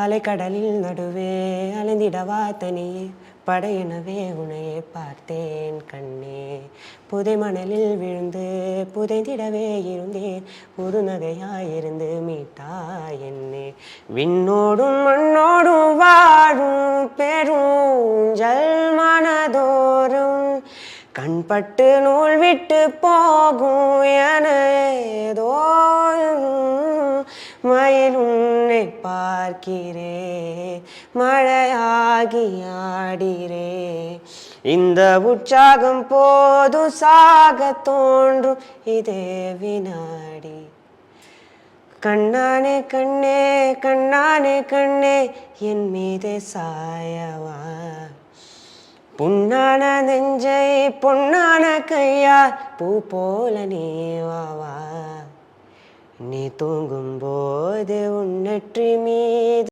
அலைக்கடலில் நடுவே அலைந்திடவா தனியே படையெனவே உன்னையே பார்த்தேன் கண்ணே. புதை மணலில் விழுந்து புதைந்திடவே இருந்தேன் ஒரு நகையாயிருந்து மீட்டாய் என்னே. விண்ணோடும் மண்ணோடும் வாழும் பெருஞ்சல் மனதோறும் கண்பட்டு நூல் விட்டு போகும் என ஏதோ மயில் உன்னை பார்க்கிறே மழையாகி ஆடிரே. இந்த உற்சாகம் போதும் சாக தோன்றும் இதே வினாடி. கண்ணானே கண்ணே கண்ணானே கண்ணே என் மீதே சாயவா. புண்ணான நெஞ்சை பொன்னான கையால் பூ போல நீவாவா. நீ தூங்கும்போது உன் நெற்றி மீது